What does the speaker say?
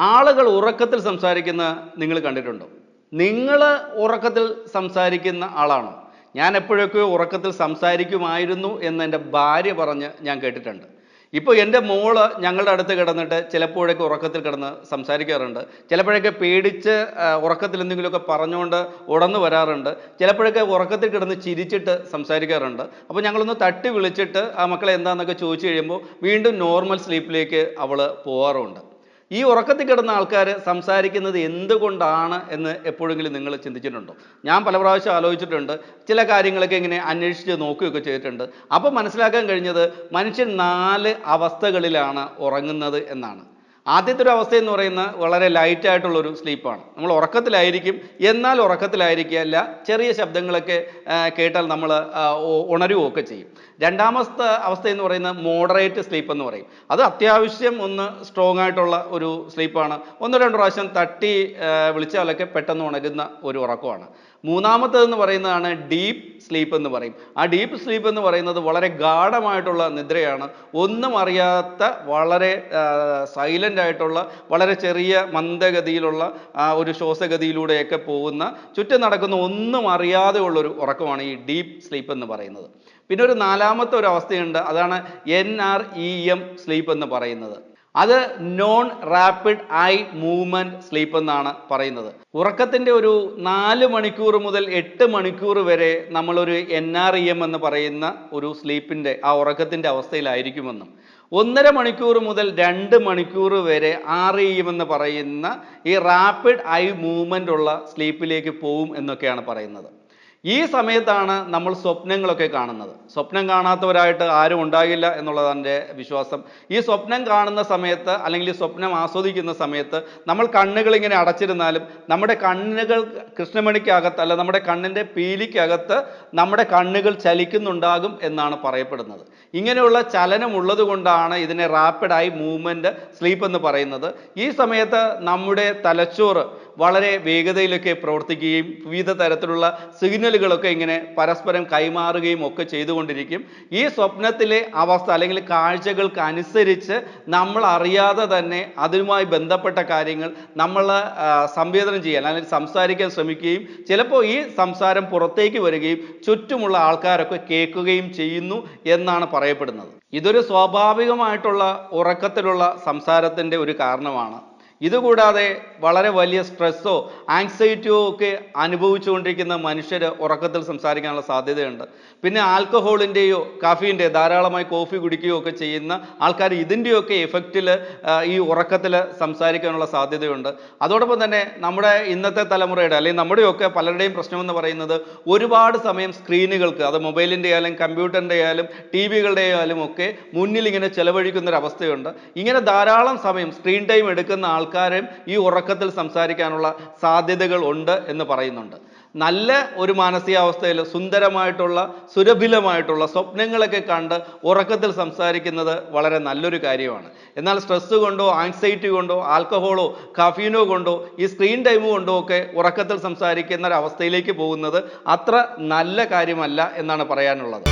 ആളുകൾ ഉറക്കത്തിൽ സംസാരിക്കുന്ന നിങ്ങൾ കണ്ടിട്ടുണ്ടോ? നിങ്ങൾ ഉറക്കത്തിൽ സംസാരിക്കുന്ന ആളാണോ? ഞാൻ എപ്പോഴൊക്കെ ഉറക്കത്തിൽ സംസാരിക്കുമായിരുന്നു എന്ന് എൻ്റെ ഭാര്യ പറഞ്ഞ് ഞാൻ കേട്ടിട്ടുണ്ട്. ഇപ്പോൾ എൻ്റെ മോള് ഞങ്ങളുടെ അടുത്ത് കിടന്നിട്ട് ചിലപ്പോഴൊക്കെ ഉറക്കത്തിൽ കിടന്ന് സംസാരിക്കാറുണ്ട്. ചിലപ്പോഴൊക്കെ പേടിച്ച് ഉറക്കത്തിൽ എന്തെങ്കിലുമൊക്കെ പറഞ്ഞുകൊണ്ട് ഉണർന്നു വരാറുണ്ട്. ചിലപ്പോഴൊക്കെ ഉറക്കത്തിൽ കിടന്ന് ചിരിച്ചിട്ട് സംസാരിക്കാറുണ്ട്. അപ്പോൾ ഞങ്ങളൊന്ന് തട്ടി വിളിച്ചിട്ട് ആ മക്കളെ എന്താണെന്നൊക്കെ ചോദിച്ചു കഴിയുമ്പോൾ വീണ്ടും നോർമൽ സ്ലീപ്പിലേക്ക് അവൾ പോകാറുമുണ്ട്. ഈ ഉറക്കത്തിൽ കിടന്ന ആൾക്കാർ സംസാരിക്കുന്നത് എന്തുകൊണ്ടാണ് എന്ന് എപ്പോഴെങ്കിലും നിങ്ങൾ ചിന്തിച്ചിട്ടുണ്ടോ? ഞാൻ പല പ്രാവശ്യം ആലോചിച്ചിട്ടുണ്ട്. ചില കാര്യങ്ങളൊക്കെ ഇങ്ങനെ അന്വേഷിച്ച് നോക്കുകയൊക്കെ ചെയ്തിട്ടുണ്ട്. അപ്പോൾ മനസ്സിലാക്കാൻ കഴിഞ്ഞത് മനുഷ്യൻ 4 അവസ്ഥകളിലാണ് ഉറങ്ങുന്നത് എന്നാണ്. ആദ്യത്തെ ഒരു അവസ്ഥ എന്ന് പറയുന്നത് വളരെ ലൈറ്റായിട്ടുള്ളൊരു സ്ലീപ്പാണ്. നമ്മൾ ഉറക്കത്തിലായിരിക്കും, എന്നാൽ ഉറക്കത്തിലായിരിക്കുകയല്ല, ചെറിയ ശബ്ദങ്ങളൊക്കെ കേട്ടാൽ നമ്മൾ ഉണരുകയൊക്കെ ചെയ്യും. രണ്ടാമത്തെ അവസ്ഥ എന്ന് പറയുന്നത് മോഡറേറ്റ് സ്ലീപ്പ് എന്ന് പറയും. അത് അത്യാവശ്യം ഒന്ന് സ്ട്രോങ് ആയിട്ടുള്ള ഒരു സ്ലീപ്പാണ്. 1-2 പ്രാവശ്യം തട്ടി വിളിച്ചാലൊക്കെ പെട്ടെന്ന് ഉണരുന്ന ഒരു ഉറക്കമാണ്. മൂന്നാമത്തേതെന്ന് പറയുന്നതാണ് ഡീപ്പ് സ്ലീപ്പ് എന്ന് പറയും. ആ ഡീപ്പ് സ്ലീപ്പ് എന്ന് പറയുന്നത് വളരെ ഗാഢമായിട്ടുള്ള നിദ്രയാണ്. ഒന്നും അറിയാത്ത വളരെ സൈലൻ്റ് ആയിട്ടുള്ള വളരെ ചെറിയ മന്ദഗതിയിലുള്ള ഒരു ശ്വാസഗതിയിലൂടെയൊക്കെ പോകുന്ന ചുറ്റും നടക്കുന്ന ഒന്നും അറിയാതെ ഉള്ളൊരു ഉറക്കമാണ് ഈ ഡീപ്പ് സ്ലീപ്പ് എന്ന് പറയുന്നത്. പിന്നെ ഒരു നാലാമത്തെ ഒരു അവസ്ഥയുണ്ട്, അതാണ് NREM സ്ലീപ്പ് എന്ന് പറയുന്നത്. അത് non rapid I movement sleep എന്നാണ് പറയുന്നത്. ഉറക്കത്തിൻ്റെ ഒരു 4 മണിക്കൂർ മുതൽ 8 മണിക്കൂർ വരെ നമ്മളൊരു NREM എന്ന് പറയുന്ന ഒരു സ്ലീപ്പിൻ്റെ ആ ഉറക്കത്തിൻ്റെ അവസ്ഥയിലായിരിക്കുമെന്നും 1.5 മണിക്കൂർ മുതൽ 2 മണിക്കൂർ വരെ REM എന്ന് പറയുന്ന ഈ റാപ്പിഡ് ഐ മൂവ്മെൻ്റ് ഉള്ള സ്ലീപ്പിലേക്ക് പോവും എന്നൊക്കെയാണ് പറയുന്നത്. ഈ സമയത്താണ് നമ്മൾ സ്വപ്നങ്ങളൊക്കെ കാണുന്നത്. സ്വപ്നം കാണാത്തവരായിട്ട് ആരും ഉണ്ടാകില്ല എന്നുള്ളതാണ് എൻ്റെ വിശ്വാസം. ഈ സ്വപ്നം കാണുന്ന സമയത്ത് അല്ലെങ്കിൽ ഈ സ്വപ്നം ആസ്വദിക്കുന്ന സമയത്ത് നമ്മൾ കണ്ണുകൾ ഇങ്ങനെ അടച്ചിരുന്നാലും നമ്മുടെ കണ്ണുകൾ കൃഷ്ണമണിക്കകത്ത് അല്ല നമ്മുടെ കണ്ണിൻ്റെ പീലിക്കകത്ത് നമ്മുടെ കണ്ണുകൾ ചലിക്കുന്നുണ്ടാകും എന്നാണ് പറയപ്പെടുന്നത്. ഇങ്ങനെയുള്ള ചലനം ഉള്ളത് കൊണ്ടാണ് ഇതിനെ റാപ്പിഡ് ഐ മൂവ്മെൻറ്റ് സ്ലീപ്പ് എന്ന് പറയുന്നത്. ഈ സമയത്ത് നമ്മുടെ തലച്ചോറ് വളരെ വേഗതയിലൊക്കെ പ്രവർത്തിക്കുകയും വിവിധ തരത്തിലുള്ള സിഗ്നലുകളൊക്കെ ഇങ്ങനെ പരസ്പരം കൈമാറുകയും ഒക്കെ ചെയ്തുകൊണ്ടിരിക്കും. ഈ സ്വപ്നത്തിലെ അവസ്ഥ അല്ലെങ്കിൽ കാഴ്ചകൾക്ക് അനുസരിച്ച് നമ്മൾ അറിയാതെ തന്നെ അതുമായി ബന്ധപ്പെട്ട കാര്യങ്ങൾ നമ്മൾ സംവേദനം ചെയ്യാൻ അല്ലെങ്കിൽ സംസാരിക്കാൻ ശ്രമിക്കുകയും ചിലപ്പോൾ ഈ സംസാരം പുറത്തേക്ക് വരികയും ചുറ്റുമുള്ള ആൾക്കാരൊക്കെ കേൾക്കുകയും ചെയ്യുന്നു എന്നാണ് പറയപ്പെടുന്നത്. ഇതൊരു സ്വാഭാവികമായിട്ടുള്ള ഉറക്കത്തിലുള്ള സംസാരത്തിൻ്റെ ഒരു കാരണമാണ്. ഇതുകൂടാതെ വളരെ വലിയ സ്ട്രെസ്സോ ആങ്സൈറ്റിയോ ഒക്കെ അനുഭവിച്ചുകൊണ്ടിരിക്കുന്ന മനുഷ്യർ ഉറക്കത്തിൽ സംസാരിക്കാനുള്ള സാധ്യതയുണ്ട്. പിന്നെ ആൽക്കഹോളിൻ്റെയോ കാഫീൻ്റെയോ ധാരാളമായി കോഫി കുടിക്കുകയോ ഒക്കെ ചെയ്യുന്ന ആൾക്കാർ ഇതിൻ്റെയൊക്കെ എഫക്റ്റിൽ ഈ ഉറക്കത്തിൽ സംസാരിക്കാനുള്ള സാധ്യതയുണ്ട്. അതോടൊപ്പം തന്നെ നമ്മുടെ ഇന്നത്തെ തലമുറയുടെ അല്ലെങ്കിൽ നമ്മുടെയൊക്കെ പലരുടെയും പ്രശ്നമെന്ന് പറയുന്നത് ഒരുപാട് സമയം സ്ക്രീനുകൾക്ക്, അത് മൊബൈലിൻ്റെ ആയാലും കമ്പ്യൂട്ടറിൻ്റെ ആയാലും TV-കളുടെ ആയാലും ഒക്കെ മുന്നിൽ ഇങ്ങനെ ചെലവഴിക്കുന്നൊരവസ്ഥയുണ്ട്. ഇങ്ങനെ ധാരാളം സമയം സ്ക്രീൻ ടൈം എടുക്കുന്ന ആൾക്കാരും ഈ ഉറക്കത്തിൽ സംസാരിക്കാനുള്ള സാധ്യതകൾ ഉണ്ട് എന്ന് പറയുന്നുണ്ട്. നല്ല ഒരു മാനസികാവസ്ഥയിൽ സുന്ദരമായിട്ടുള്ള സുരഭിലമായിട്ടുള്ള സ്വപ്നങ്ങളൊക്കെ കണ്ട് ഉറക്കത്തിൽ സംസാരിക്കുന്നത് വളരെ നല്ലൊരു കാര്യമാണ്. എന്നാൽ സ്ട്രെസ് കൊണ്ടോ ആങ്സൈറ്റി കൊണ്ടോ ആൽക്കഹോളോ കഫീനോ കൊണ്ടോ ഈ സ്ക്രീൻ ടൈം കൊണ്ടോ ഒക്കെ ഉറക്കത്തിൽ സംസാരിക്കുന്ന ഒരു അവസ്ഥയിലേക്ക് പോകുന്നത് അത്ര നല്ല കാര്യമല്ല എന്നാണ് പറയാനുള്ളത്.